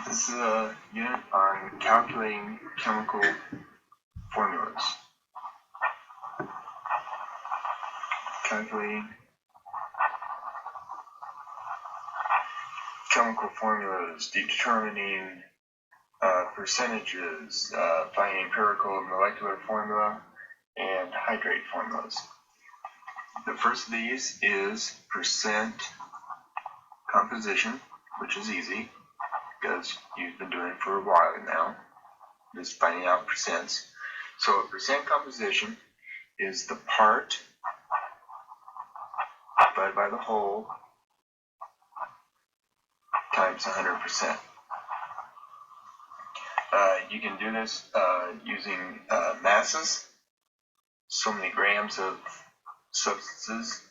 This is a unit on calculating chemical formulas. Calculating chemical formulas, determining percentages, finding empirical and molecular formula, and hydrate formulas. The first of these is percent composition, which is easy because you've been doing it for a while now, just finding out percents. So a percent composition is the part divided by the whole times 100%. You can do this using masses, so many grams of substances,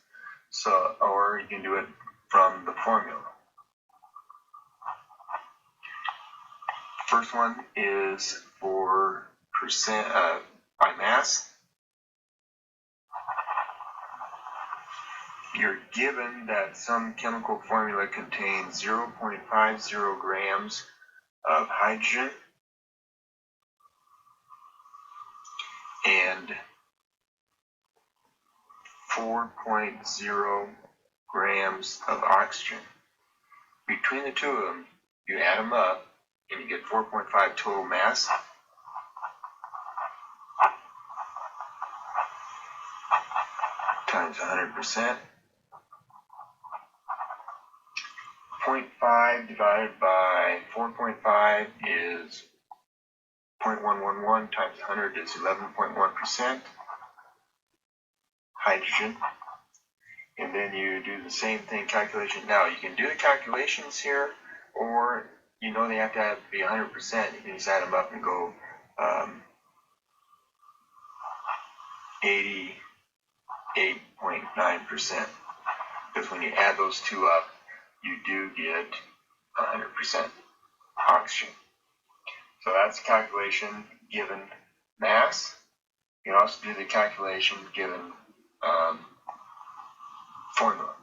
or you can do it from the formula. First one is for percent by mass. You're given that some chemical formula contains 0.50 grams of hydrogen and 4.0 grams of oxygen. Between the two of them, you add them up and you get 4.5 total mass. Times 100%. 0.5 divided by 4.5 is 0.111 times 100 is 11.1% hydrogen. And then you do the same thing, calculation. Now, you can do the calculations here, or you know they have to be 100%. You can just add them up and go 88.9%. Because when you add those two up, you do get 100% oxygen. So that's calculation given mass. You can also do the calculation given formula.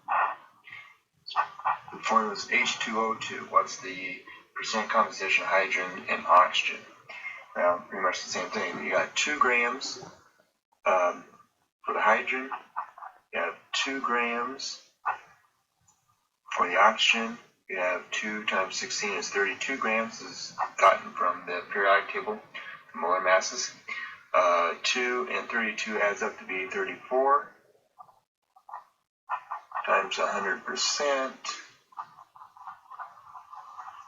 The formula is H2O2. What's the percent composition of hydrogen and oxygen? Well, pretty much the same thing. You got 2 grams for the hydrogen. You have 2 grams for the oxygen. You have 2 times 16 is 32 grams. This is gotten from the periodic table, the molar masses. 2 and 32 adds up to be 34 times 100%.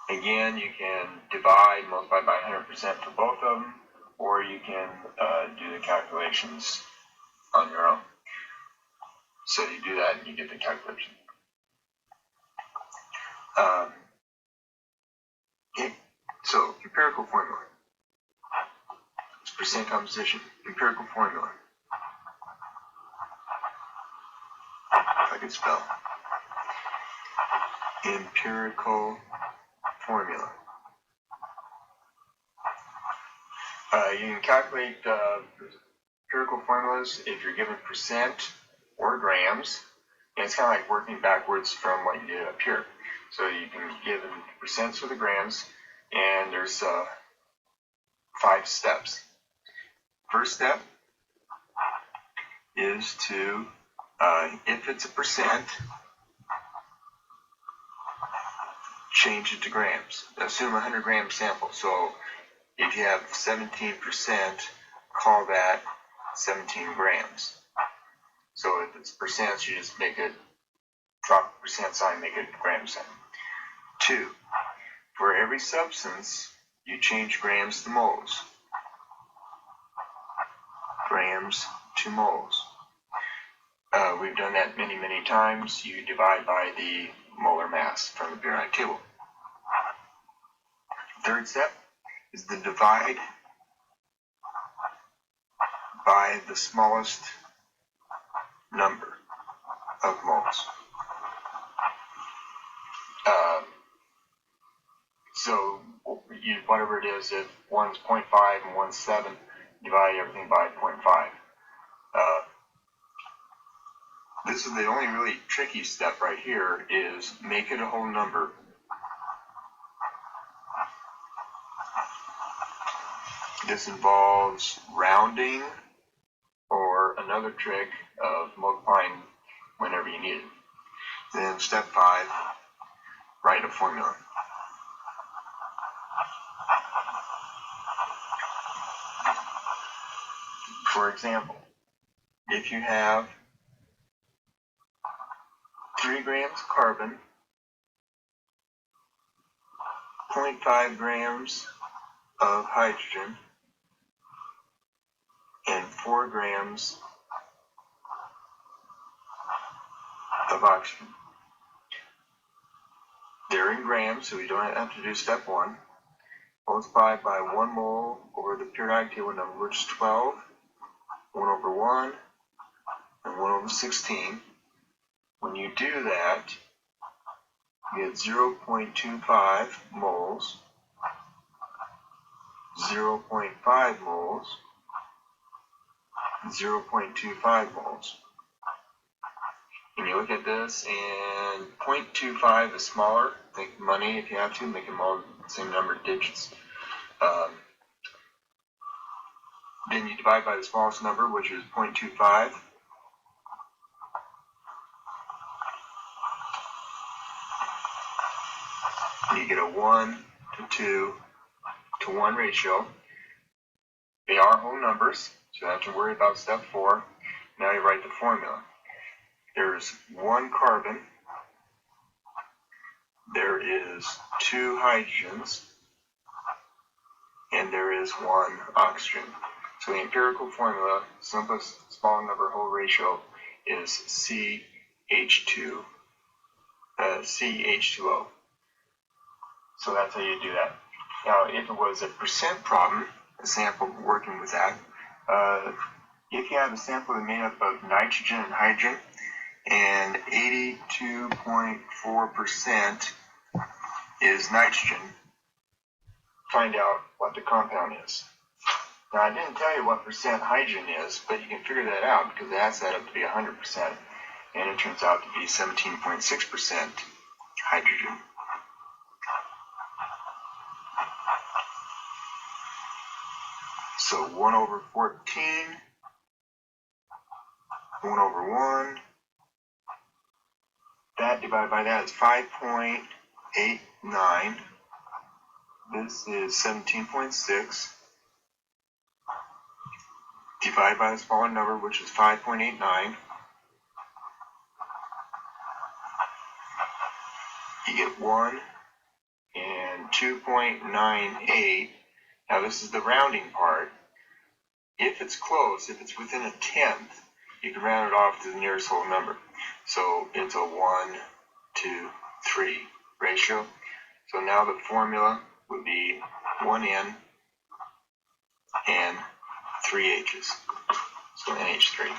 Again, you can multiply by 100% for both of them, or you can do the calculations on your own. So you do that and you get the calculation. Okay, so empirical formula. It's percent composition. Empirical formula. If I could spell. Empirical formula. You can calculate empirical formulas if you're given percent or grams. And it's kind of like working backwards from what you did up here. So you can give them percents for the grams, and there's 5 steps. First step is to, if it's a percent, change it to grams. Assume 100 gram sample. So if you have 17%, call that 17 grams. So if it's percents, you just make it, drop the percent sign, make it gram sign. 2, for every substance, you change grams to moles. Grams to moles. We've done that many, many times. You divide by the molar mass from the periodic table. Third step is the divide by the smallest number of moles. So whatever it is, if one's 0.5 and one's 7, divide everything by 0.5. This is the only really tricky step right here, is make it a whole number This involves rounding or another trick of multiplying whenever you need it. Then step 5, write a formula. For example, if you have 3 grams of carbon, 0.5 grams of hydrogen, and 4 grams of oxygen. They're in grams, so we don't have to do step 1. Multiply by 1 mole over the periodic table number, which is 12, 1 over 1, and 1 over 16. When you do that, you get 0.25 moles, 0.5 moles, 0.25 moles. And you look at this, and 0.25 is smaller. Think money if you have to, make them all the same number of digits. Then you divide by the smallest number, which is 0.25. And you get a 1 to 2 to 1 ratio. They are whole numbers, so you don't have to worry about step 4. Now you write the formula. There's 1 carbon, there is 2 hydrogens, and there is 1 oxygen. So the empirical formula, simplest small number whole ratio, is CH2O. So that's how you do that. Now, if it was a percent problem, a sample working with that, if you have a sample made up of nitrogen and hydrogen, and 82.4% is nitrogen, find out what the compound is. Now, I didn't tell you what percent hydrogen is, but you can figure that out because it adds that up to be 100%, and it turns out to be 17.6% hydrogen. So 1 over 14, 1 over 1, that divided by that is 5.89. This is 17.6. Divide by the smaller number, which is 5.89. You get 1 and 2.98. Now this is the rounding part. If it's close, if it's within a tenth, you can round it off to the nearest whole number. So it's a 1 to 3 ratio. So now the formula would be 1 N and 3 H's. So NH3.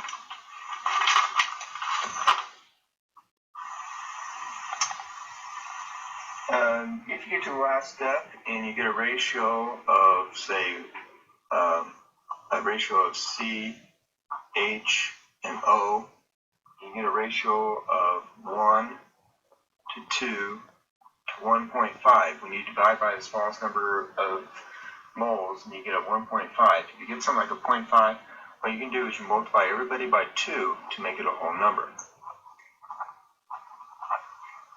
If you get to the last step and you get a ratio of, say, a ratio of C, H, and O, you get a ratio of 1 to 2 to 1.5. When you divide by the smallest number of moles, and you get a 1.5. If you get something like a 0.5, what you can do is you multiply everybody by 2 to make it a whole number.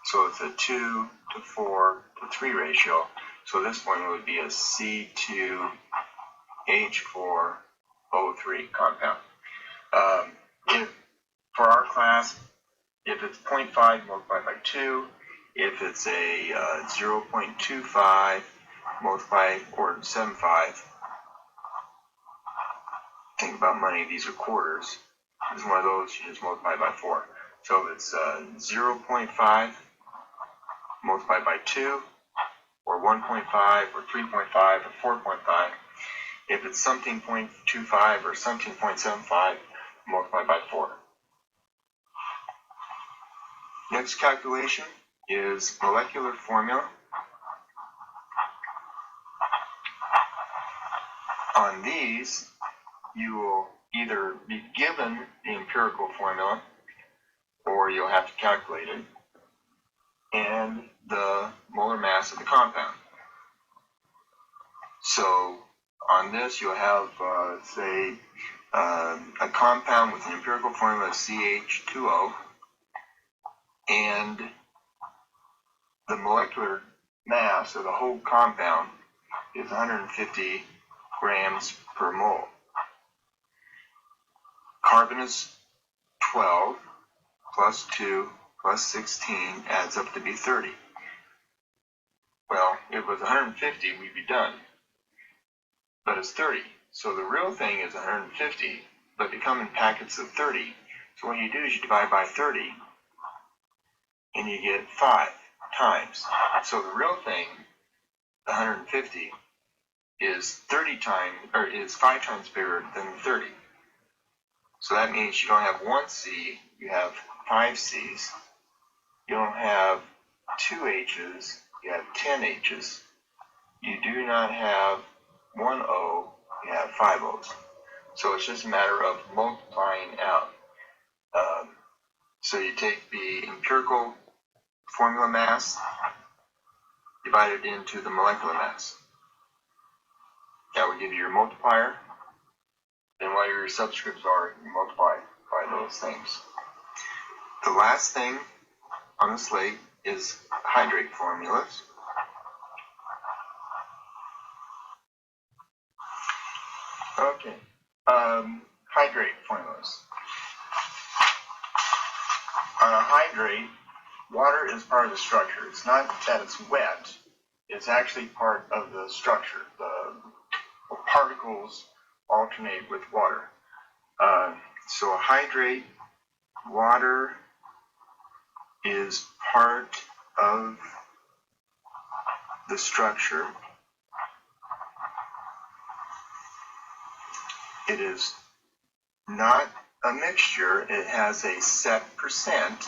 So it's a 2 to 4 to 3 ratio. So this one would be a C2H4O3 compound. For our class, if it's 0.5, multiply by 2. If it's a 0.25, multiply or 0.75. Think about money, these are quarters. This is one of those, you just multiply by 4. So if it's 0.5, multiply by 2, or 1.5, or 3.5, or 4.5. If it's something 0.25 or something 0.75, multiply by 4. Next calculation is molecular formula. On these, you will either be given the empirical formula, or you'll have to calculate it, and the molar mass of the compound. So on this, you'll have, say, a compound with an empirical formula of CH2O, and the molecular mass of the whole compound is 150 grams per mole. Carbon is 12, plus 2, plus 16 adds up to be 30. Well, if it was 150, we'd be done. But it's 30. So the real thing is 150, but they come in packets of 30. So what you do is you divide by 30, and you get 5 times. So the real thing, the 150, is 5 times bigger than the 30. So that means you don't have 1 C, you have 5 C's. You don't have 2 H's, you have 10 H's. You do not have 1 O, you have 5 O's. So it's just a matter of multiplying out. So you take the empirical formula mass, divide it into the molecular mass. That will give you your multiplier. Then what your subscripts are, you multiply by those things. The last thing on the slate is hydrate formulas. Okay, hydrate formulas. On a hydrate, water is part of the structure. It's not that it's wet, it's actually part of the structure. The particles alternate with water. So a hydrate, water is part of the structure. It is not a mixture. It has a set percent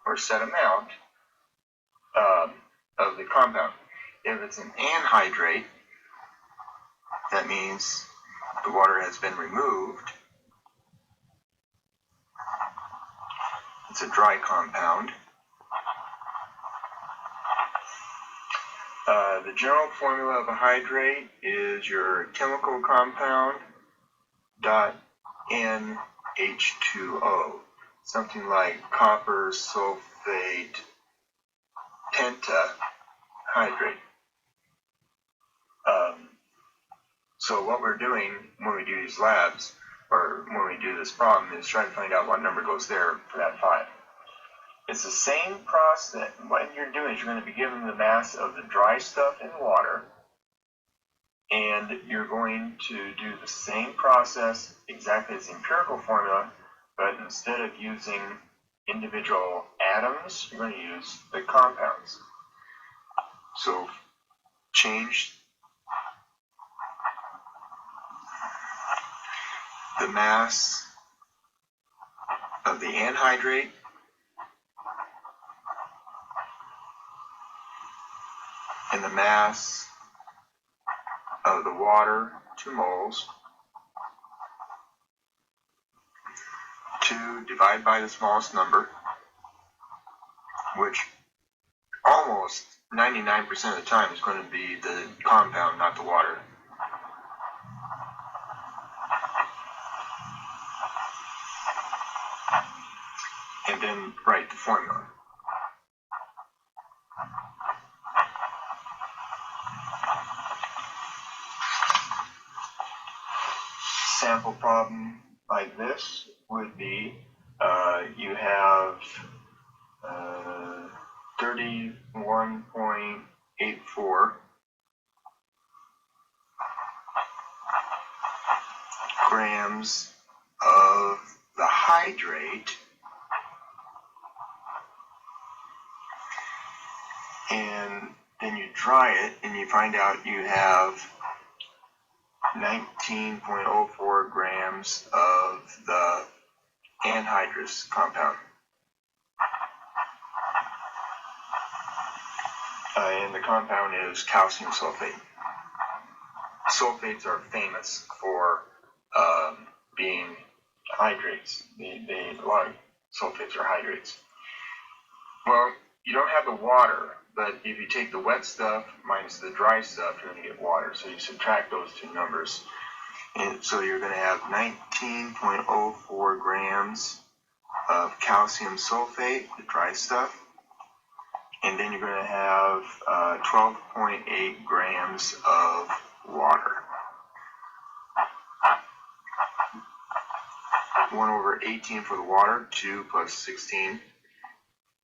or set amount of the compound. If it's an anhydrate, that means the water has been removed. It's a dry compound. The general formula of a hydrate is your chemical compound dot NH2O, something like copper sulfate pentahydrate. So what we're doing when we do these labs, or when we do this problem, is trying to find out what number goes there for that 5. It's the same process. What you're doing is you're going to be given the mass of the dry stuff in water, and you're going to do the same process exactly as the empirical formula, but instead of using individual atoms, you're going to use the compounds. So change the mass of the anhydrate and the mass of the water, 2 moles, to divide by the smallest number, which almost 99% of the time is going to be the compound, not the water. And then write the formula. Sample problem like this would be you have 31.84 grams of the hydrate, and then you dry it and you find out you have 19.04 grams of the anhydrous compound. And the compound is calcium sulfate. Sulfates are famous for being hydrates. A lot of sulfates are hydrates. Well, you don't have the water, but if you take the wet stuff minus the dry stuff, you're going to get water. So you subtract those two numbers. And so you're going to have 19.04 grams of calcium sulfate, the dry stuff. And then you're going to have 12.8 grams of water. 1 over 18 for the water, 2 plus 16.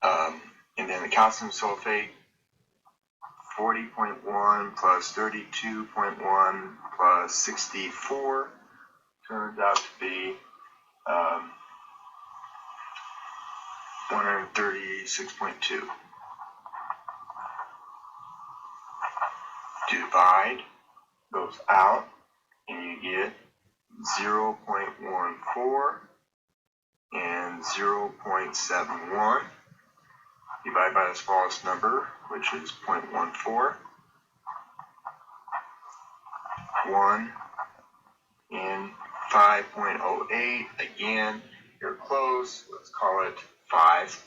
And then the calcium sulfate, 40.1 plus 32.1 plus 64 turns out to be 136.2. Divide those out and you get 0.14 and 0.71. Divide by the smallest number, which is 0.14. 1 and 5.08. Again, you're close. Let's call it 5.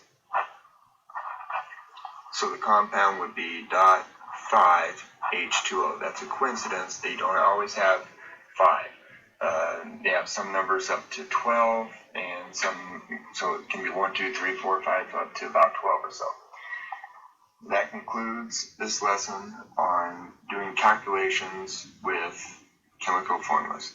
So the compound would be .5H2O. That's a coincidence. They don't always have 5. They have some numbers up to 12, and some, so it can be 1, 2, 3, 4, 5, up to about 12 or so. That concludes this lesson on doing calculations with chemical formulas.